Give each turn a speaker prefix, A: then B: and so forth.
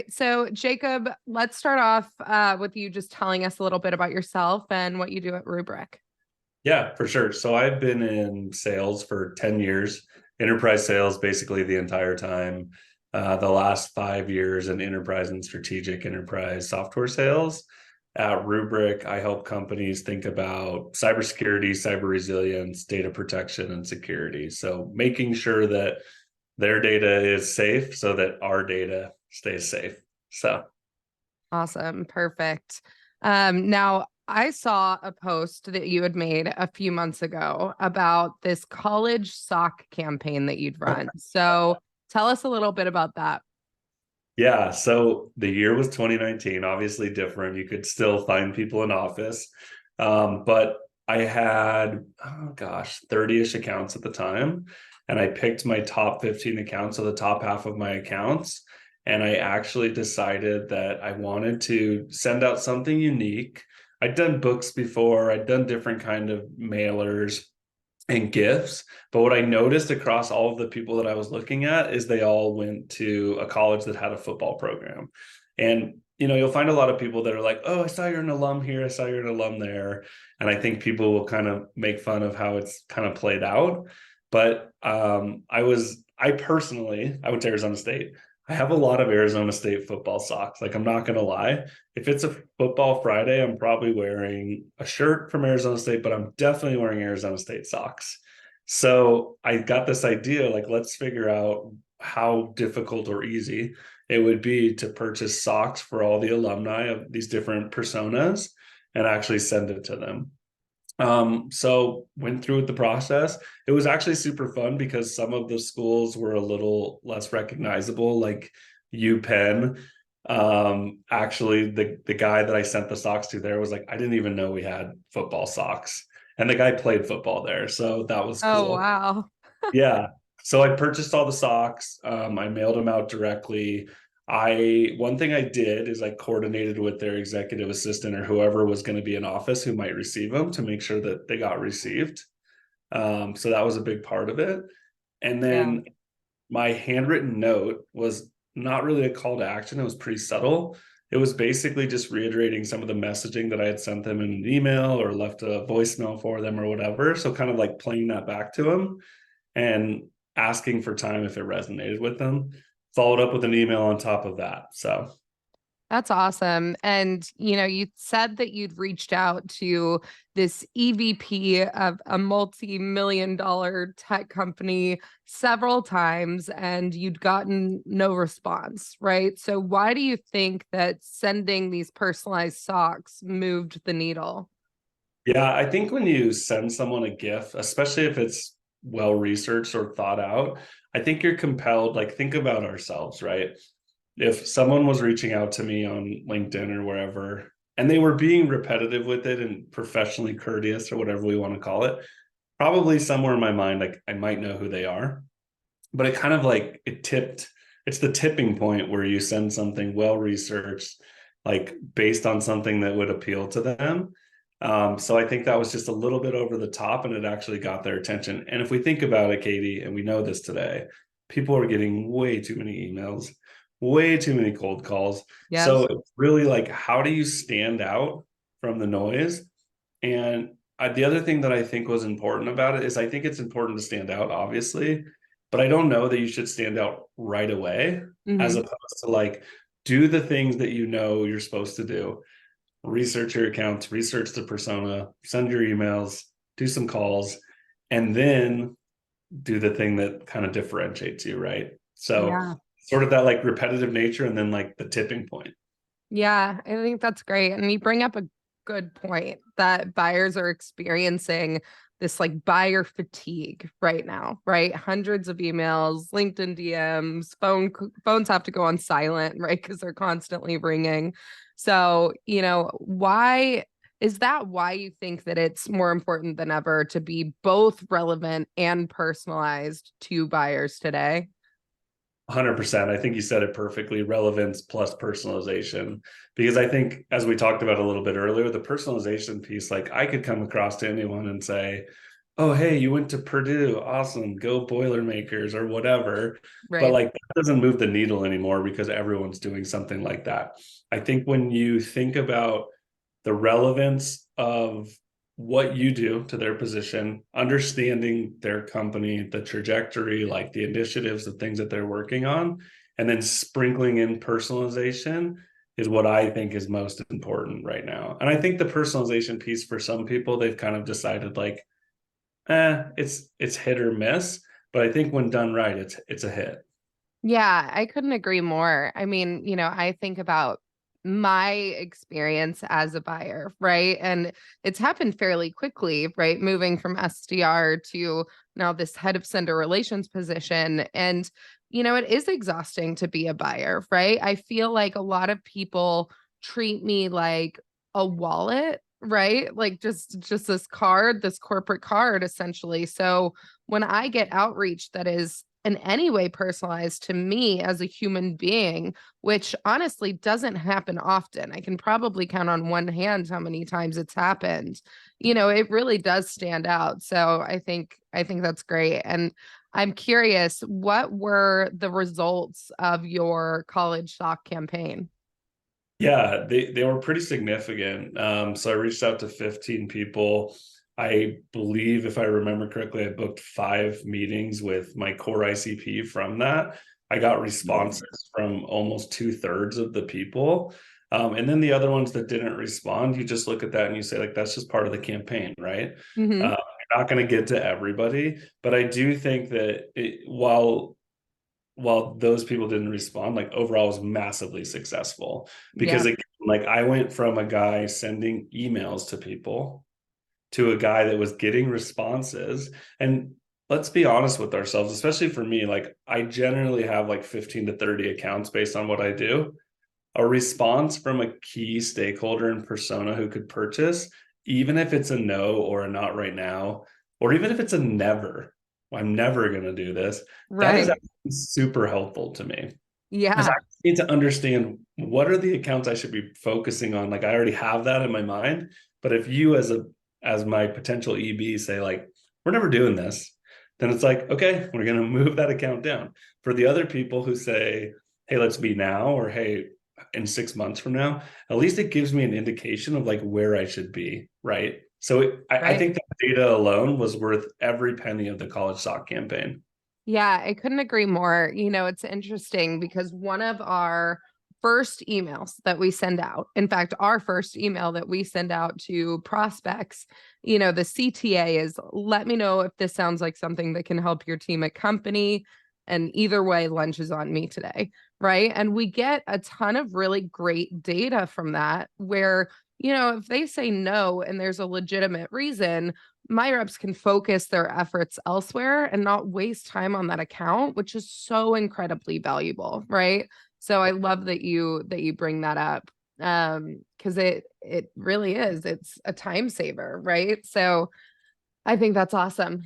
A: right. So, Jacob, let's start off with you just telling us a little bit about yourself and what you do at Rubrik.
B: Yeah, for sure. So I've been in sales for 10 years, enterprise sales basically the entire time. The last 5 years in enterprise and strategic enterprise software sales. At Rubrik, I help companies think about cybersecurity, cyber resilience, data protection, and security. So making sure that their data is safe so that our data stays safe. So
A: Awesome. Perfect. Now, I saw a post that you had made a few months ago about this college sock campaign that you'd run. So, tell us a little bit about that.
B: Yeah, so the year was 2019, obviously different. You could still find people in office. But I had, oh gosh, 30-ish accounts at the time. And I picked my top 15 accounts, so the top half of my accounts. And I actually decided that I wanted to send out something unique. I'd done books before, I'd done different kind of mailers and gifts. But what I noticed across all of the people that I was looking at is they all went to a college that had a football program. And you'll find a lot of people that are like, "Oh, I saw you're an alum here. I saw you're an alum there." And I think people will kind of make fun of how it's kind of played out. But I personally, I went to Arizona State. I have a lot of Arizona State football socks. Like, I'm not going to lie. If it's a football Friday, I'm probably wearing a shirt from Arizona State, but I'm definitely wearing Arizona State socks. So I got this idea, like, let's figure out how difficult or easy it would be to purchase socks for all the alumni of these different personas and actually send it to them. So went through with the process. It was actually super fun because some of the schools were a little less recognizable, like UPenn. Actually, the guy that I sent the socks to there was like, I didn't even know we had football socks. And the guy played football there. So that was
A: Oh,
B: cool.
A: wow.
B: Yeah. So I purchased all the socks. I mailed them out directly. One thing I did is I coordinated with their executive assistant or whoever was going to be in office who might receive them to make sure that they got received. So that was a big part of it. And
A: Yeah.
B: then my handwritten note was not really a call to action. It was pretty subtle. It was basically just reiterating some of the messaging that I had sent them in an email or left a voicemail for them or whatever. So kind of like playing that back to them and asking for time if it resonated with them. Followed up with an email on top of that. So
A: That's awesome. And, you said that you'd reached out to this EVP of a multi-million dollar tech company several times and you'd gotten no response, right? So why do you think that sending these personalized socks moved the needle?
B: yeah, I think when you send someone a GIF, especially if it's well researched or thought out, I think you're compelled, like, think about ourselves, right? If someone was reaching out to me on LinkedIn or wherever, and they were being repetitive with it and professionally courteous or whatever we want to call it, probably somewhere in my mind, like, I might know who they are. But it kind of like it's the tipping point where you send something well researched, like based on something that would appeal to them. So I think that was just a little bit over the top and it actually got their attention. And if we think about it, Katie, and we know this today, people are getting way too many emails, way too many cold calls. So
A: Yes.
B: it's really like, how do you stand out from the noise? And the other thing that I think was important about it is I think it's important to stand out, obviously, but I don't know that you should stand out right away, as
A: Hmm.
B: opposed to like do the things that you know you're supposed to do. Research your accounts, research the persona, send your emails, do some calls, and then do the thing that kind of differentiates you, right? So
A: Yeah.
B: sort of that like repetitive nature and then like the tipping point.
A: Yeah, I think that's great. And you bring up a good point that buyers are experiencing this like buyer fatigue right now, right? Hundreds of emails, LinkedIn DMs, phones have to go on silent, right? Because they're constantly ringing. So, why is that why you think that it's more important than ever to be both relevant and personalized to buyers today?
B: 100%. I think you said it perfectly. Relevance plus personalization. Because I think, as we talked about a little bit earlier, the personalization piece, like I could come across to anyone and say, oh, hey, you went to Purdue, awesome, go Boilermakers or whatever. But
A: Right.
B: like that doesn't move the needle anymore because everyone's doing something like that. I think when you think about the relevance of what you do to their position, understanding their company, the trajectory, like the initiatives, the things that they're working on, and then sprinkling in personalization is what I think is most important right now. And I think the personalization piece for some people, they've kind of decided like, it's hit or miss. But I think when done right, it's a hit.
A: Yeah, I couldn't agree more. I mean, I think about my experience as a buyer, right? And it's happened fairly quickly, right? Moving from SDR to now this head of sender relations position. And, it is exhausting to be a buyer, right? I feel like a lot of people treat me like a wallet, right? Like just this card, this corporate card essentially. So when I get outreach that is in any way personalized to me as a human being, which honestly doesn't happen often. I can probably count on one hand how many times it's happened. It really does stand out. So I think that's great. And I'm curious, what were the results of your college sock campaign?
B: Yeah, they were pretty significant. So I reached out to 15 people. I believe, if I remember correctly, I booked 5 meetings with my core ICP from that. I got responses from almost 2/3 of the people. And then the other ones that didn't respond, you just look at that and you say, like, that's just part of the campaign, right?
A: Mm-hmm.
B: You're not going to get to everybody, but I do think that while those people didn't respond, like overall was massively successful because
A: Yeah.
B: again, like I went from a guy sending emails to people to a guy that was getting responses. And let's be honest with ourselves, especially for me, like I generally have like 15 to 30 accounts based on what I do. A response from a key stakeholder and persona who could purchase, even if it's a no or a not right now, or even if it's a never, I'm never going to do this, that is
A: Right.
B: actually super helpful to me because I
A: Yeah.
B: need to understand what are the accounts I should be focusing on. Like I already have that in my mind, but if you as my potential EB say like we're never doing this, then it's like okay, we're going to move that account down. For the other people who say, hey, let's be now, or hey, in 6 months from now, at least it gives me an indication of like where I should be, right? So I
A: Right.
B: think that data alone was worth every penny of the college sock campaign.
A: Yeah, I couldn't agree more. It's interesting because one of our first emails that we send out, in fact, our first email that we send out to prospects, the CTA is let me know if this sounds like something that can help your team at company. And either way, lunch is on me today. Right. And we get a ton of really great data from that where, if they say no and there's a legitimate reason, my reps can focus their efforts elsewhere and not waste time on that account, which is so incredibly valuable, right? So I love that you bring that up. Because it really is. It's a time saver, right? So I think that's awesome.